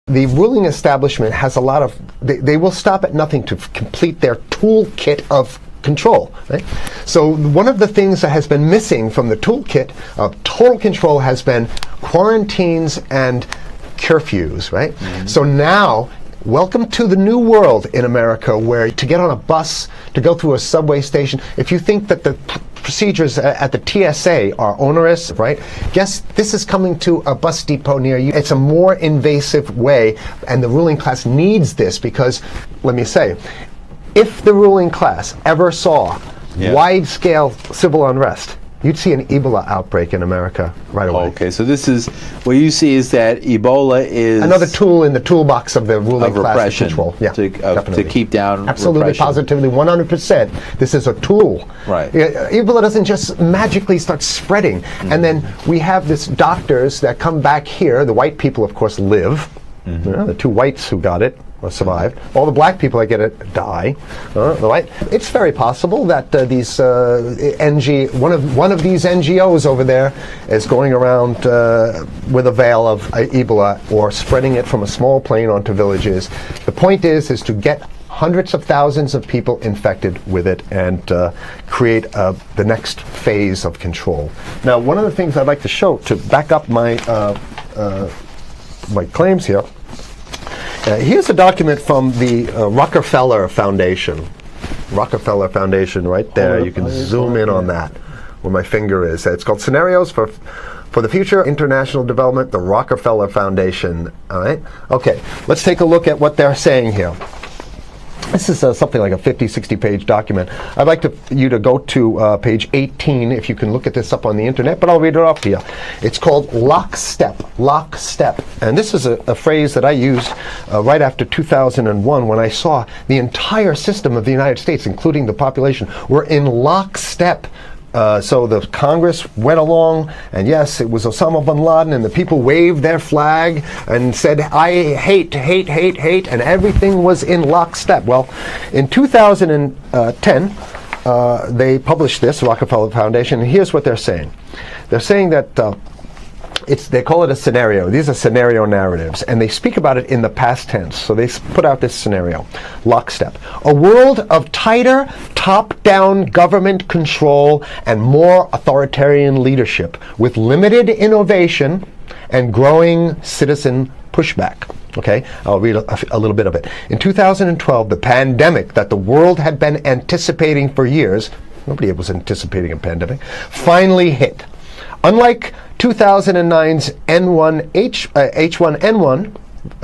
the ruling establishment has a lot of, they will stop at nothing to complete their toolkit of control, right? So one of the things that has been missing from the toolkit of total control has been quarantines and curfews, right? So now, welcome to the new world in America, where to get on a bus, to go through a subway station, if you think that the procedures at the TSA are onerous, right? Guess this is coming to a bus depot near you. It's a more invasive way, and the ruling class needs this because, let me say, if the ruling class ever saw wide-scale civil unrest, you'd see an Ebola outbreak in America right away. Okay, so this is, what you see is that Ebola is another tool in the toolbox of the ruling class control. Yeah, to keep down absolutely, repression. positively, 100%. This is a tool. Right. Ebola doesn't just magically start spreading. And then we have this doctors that come back here. The white people, of course, live. The two whites who got it or survived. All the black people that get it die. It's very possible that these one of these NGOs over there is going around with a veil of Ebola or spreading it from a small plane onto villages. The point is to get hundreds of thousands of people infected with it and create the next phase of control. Now, one of the things I'd like to show to back up my my claims here. Here's a document from the Rockefeller Foundation. Rockefeller Foundation, right there. You can zoom in on that, where my finger is. It's called Scenarios for the Future International Development, the Rockefeller Foundation. All right. Okay. Let's take a look at what they're saying here. This is something like a 50, 60-page document. I'd like you to go to page 18, if you can look at this up on the internet, but I'll read it off to you. It's called lockstep, lockstep. And this is a phrase that I used right after 2001 when I saw the entire system of the United States, including the population, were in lockstep. So the Congress went along, and yes, it was Osama bin Laden, and the people waved their flag and said, I hate, hate, hate, hate, and everything was in lockstep. Well, in 2010, they published this, Rockefeller Foundation, and here's what they're saying. They're saying that they call it a scenario. These are scenario narratives, and they speak about it in the past tense. So they put out this scenario, lockstep. A world of tighter, top-down government control and more authoritarian leadership with limited innovation and growing citizen pushback. Okay, I'll read a little bit of it. In 2012, the pandemic that the world had been anticipating for years, nobody was anticipating a pandemic, finally hit. Unlike 2009's H1N1,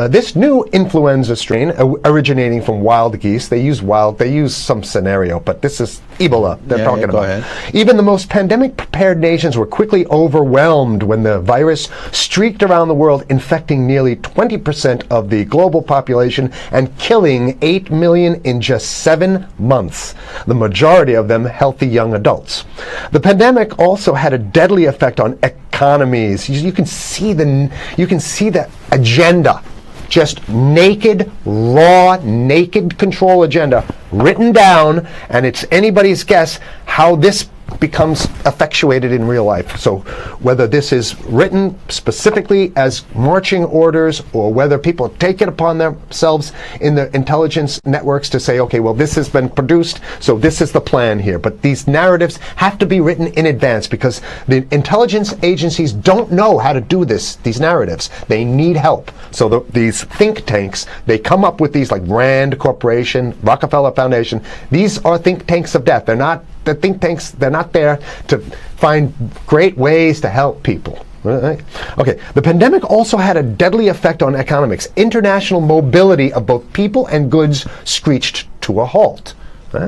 this new influenza strain originating from wild geese, they use some scenario, but this is Ebola they're talking about. Go ahead. Even the most pandemic prepared nations were quickly overwhelmed when the virus streaked around the world, infecting nearly 20% of the global population and killing 8 million in just 7 months, the majority of them healthy young adults. The pandemic also had a deadly effect on economies. You can see the agenda, just naked, raw, naked control agenda written down, and it's anybody's guess how this becomes effectuated in real life. So whether this is written specifically as marching orders or whether people take it upon themselves in the intelligence networks to say, okay, well, this has been produced, so this is the plan here. But these narratives have to be written in advance because the intelligence agencies don't know how to do these narratives. They need help. So these think tanks, they come up with these, like Rand Corporation, Rockefeller Foundation. These are think tanks of death. They're not the think tanks, they're not there to find great ways to help people. Right? Okay, the pandemic also had a deadly effect on economics. International mobility of both people and goods screeched to a halt.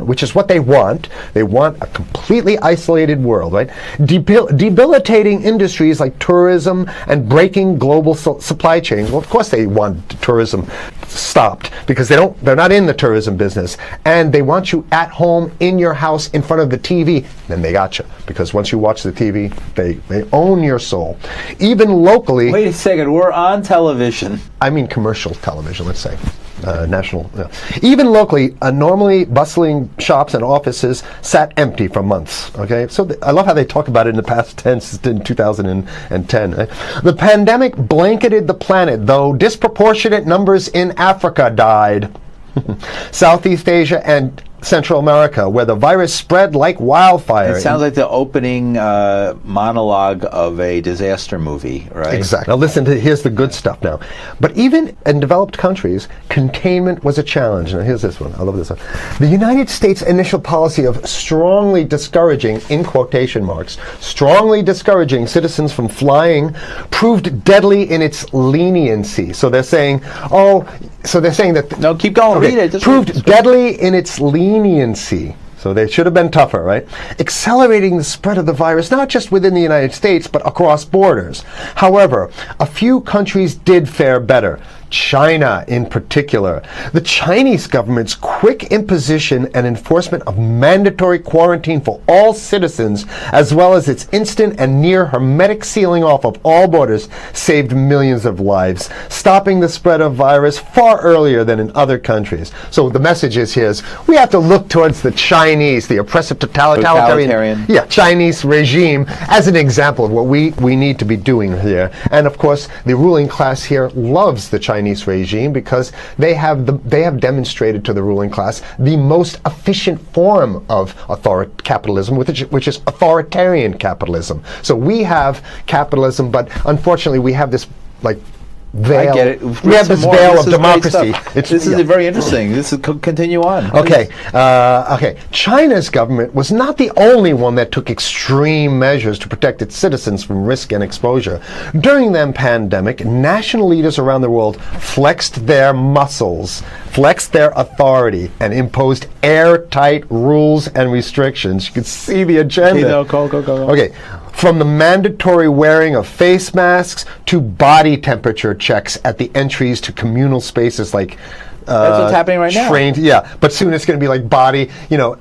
Which is what they want. They want a completely isolated world, right? Debilitating industries like tourism and breaking global supply chains. Well, of course they want tourism stopped because they're not in the tourism business, and they want you at home in your house in front of the TV. Then they got you, because once you watch the TV, they own your soul. Even locally. Wait a second, we're on television. I mean commercial television, let's say. National. Even locally, a normally bustling manufacturing shops and offices sat empty for months. Okay, so I love how they talk about it in the past tense in 2010. Right? The pandemic blanketed the planet, though disproportionate numbers in Africa died. Southeast Asia and Central America, where the virus spread like wildfire. It sounds like the opening monologue of a disaster movie, right? Exactly. Now listen to, here's the good stuff now. But even in developed countries, containment was a challenge. Now here's this one. I love this one. The United States' initial policy of strongly discouraging, in quotation marks, strongly discouraging citizens from flying proved deadly in its leniency. So they're saying, that... No, keep going. Okay, read it. Proved deadly in its leniency. So they should have been tougher, right? Accelerating the spread of the virus, not just within the United States, but across borders. However, a few countries did fare better. China in particular. The Chinese government's quick imposition and enforcement of mandatory quarantine for all citizens, as well as its instant and near hermetic sealing off of all borders, saved millions of lives, stopping the spread of virus far earlier than in other countries. So the message is here is we have to look towards the Chinese, the oppressive totalitarian Chinese regime as an example of what we need to be doing here. And of course, the ruling class here loves the Chinese regime because they have demonstrated to the ruling class the most efficient form of capitalism, which is authoritarian capitalism. So we have capitalism, but unfortunately we have this veil. I get it. We have this veil of democracy. This is very interesting. This is continue on. Okay. Okay. China's government was not the only one that took extreme measures to protect its citizens from risk and exposure. During the pandemic, national leaders around the world flexed their muscles, flexed their authority, and imposed airtight rules and restrictions. You can see the agenda. Okay, no, go. Okay. From the mandatory wearing of face masks to body temperature checks at the entries to communal spaces like that's what's happening right now. Yeah, but soon it's going to be like body. It'll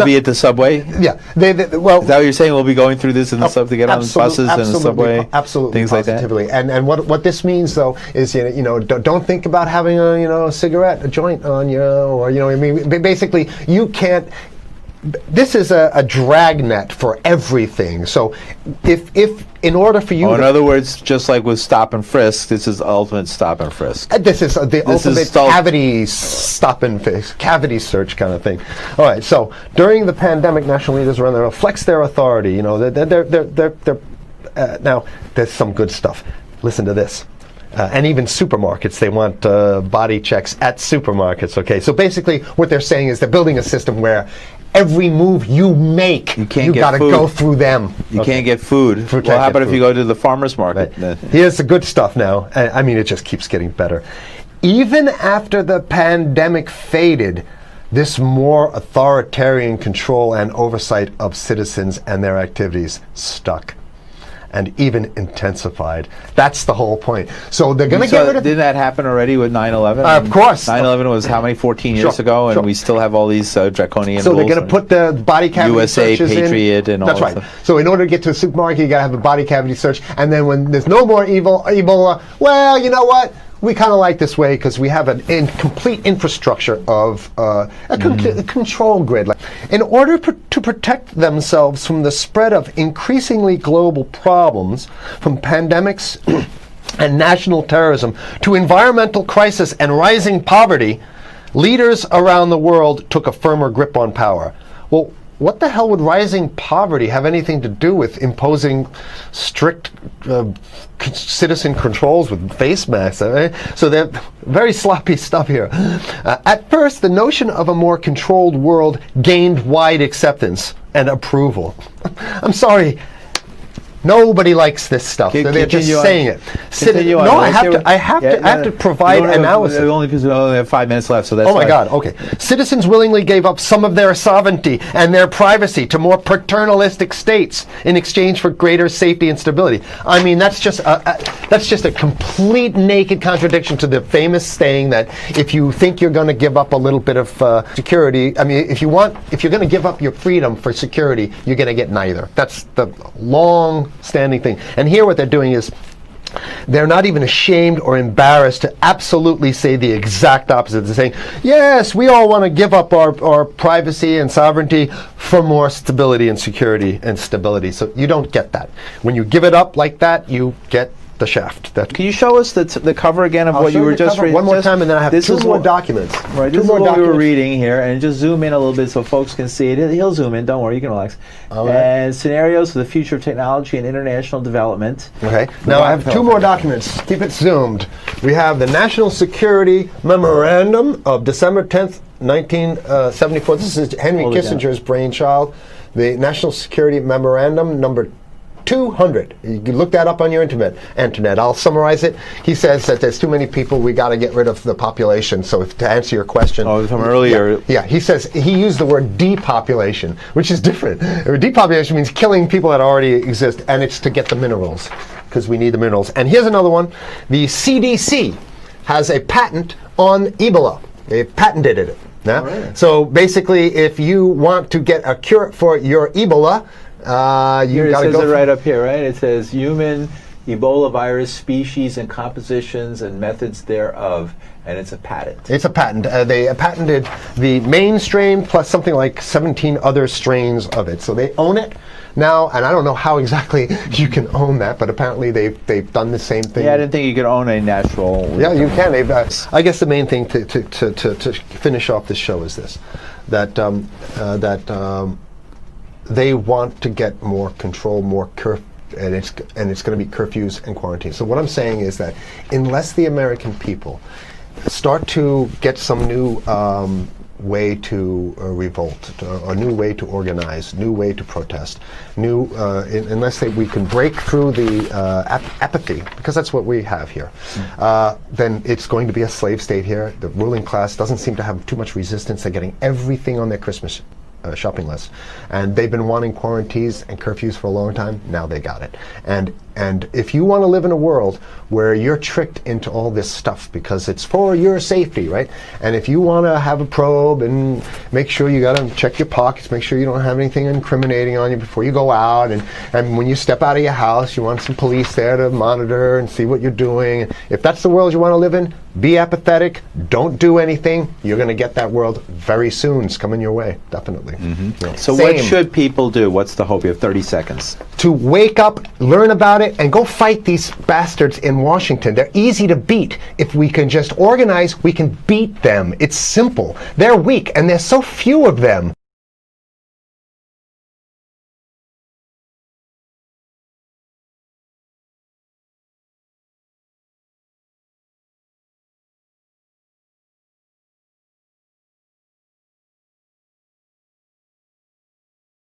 be at the subway. Yeah, well, is that what you're saying? We'll be going through this in the to get on the buses and the subway, absolutely, things positively. like that. And what this means though is don't think about having a cigarette, a joint on you, or I mean, basically you can't. This is a dragnet for everything. So if in order for you in other words, just like with stop and frisk, this is ultimate stop and frisk. This is the ultimate cavity stop and frisk, cavity search kind of thing. All right, so during the pandemic, national leaders around the world flex their authority. Now there's some good stuff. Listen to this. And even supermarkets, they want body checks at supermarkets. Okay, so basically what they're saying is they're building a system where every move you make, you got to go through them. You can't get food. Well, how about if you go to the farmer's market? Right. Here's the good stuff now. I mean, it just keeps getting better. Even after the pandemic faded, this more authoritarian control and oversight of citizens and their activities stuck and even intensified. That's the whole point. So they're going to get rid of... Didn't that happen already with 9/11? Of course. 9/11 was how many, 14 years ago, and we still have all these draconian so rules. So they're going to put the body cavity USA, searches Patriot, and all that. That's right. So in order to get to a supermarket, you got to have a body cavity search, and then when there's no more Ebola, well, you know what? We kind of like this way because we have an complete infrastructure of a control grid. In order to protect themselves from the spread of increasingly global problems, from pandemics and national terrorism to environmental crisis and rising poverty, leaders around the world took a firmer grip on power. Well, what the hell would rising poverty have anything to do with imposing strict citizen controls with face masks? So they're very sloppy stuff here. At first, the notion of a more controlled world gained wide acceptance and approval. I'm sorry. Nobody likes this stuff. They're just saying it. No, I have to provide analysis. Only because we only have 5 minutes left, so that's. Oh my God. Okay. Citizens willingly gave up some of their sovereignty and their privacy to more paternalistic states in exchange for greater safety and stability. I mean, that's just a complete naked contradiction to the famous saying that if you think you're going to give up a little bit of security, I mean, if you're going to give up your freedom for security, you're going to get neither. That's the long-standing thing. And here what they're doing is they're not even ashamed or embarrassed to absolutely say the exact opposite. They're saying, yes, we all want to give up our privacy and sovereignty for more stability and security and stability. So you don't get that. When you give it up like that, you get the shaft. Can you show us the cover again of what you were just reading? One more time, and then I have two more documents. Right, this is what we were reading here, and just zoom in a little bit so folks can see it. He'll zoom in, don't worry, you can relax. And scenarios for the future of technology and international development. Okay, now I have two more documents. Keep it zoomed. We have the National Security Memorandum of December 10th, 1974. This is Henry Kissinger's brainchild. The National Security Memorandum number 200. You can look that up on your internet. I'll summarize it. He says that there's too many people, we got to get rid of the population. So to answer your question. Oh, from earlier. Yeah, he says, he used the word depopulation, which is different. Depopulation means killing people that already exist, and it's to get the minerals, because we need the minerals. And here's another one. The CDC has a patent on Ebola. They patented it. Yeah? Right. So basically, if you want to get a cure for your Ebola, it says it right up here, right? It says human Ebola virus species and compositions and methods thereof, and it's a patent. It's a patent. They patented the main strain plus something like 17 other strains of it. So they own it now, and I don't know how exactly you can own that, but apparently they've done the same thing. Yeah, I didn't think you could own a natural. Yeah, you can. I guess the main thing to finish off this show is this: that they want to get more control, more and it's going to be curfews and quarantine. So what I'm saying is that unless the American people start to get some new way to revolt, a new way to organize, new way to protest, unless we can break through the apathy, because that's what we have here, then it's going to be a slave state here. The ruling class doesn't seem to have too much resistance. They're getting everything on their Christmas shopping list, and they've been wanting quarantines and curfews for a long time. Now they got it. And if you want to live in a world where you're tricked into all this stuff because it's for your safety, right? And if you want to have a probe and make sure you got to check your pockets, make sure you don't have anything incriminating on you before you go out, and when you step out of your house, you want some police there to monitor and see what you're doing. If that's the world you want to live in, be apathetic, don't do anything. You're going to get that world very soon. It's coming your way, definitely. Mm-hmm. Yeah. So what should people do? What's the hope? You have 30 seconds. To wake up, learn about it, and go fight these bastards in Washington. They're easy to beat. If we can just organize, we can beat them. It's simple. They're weak, and there's so few of them.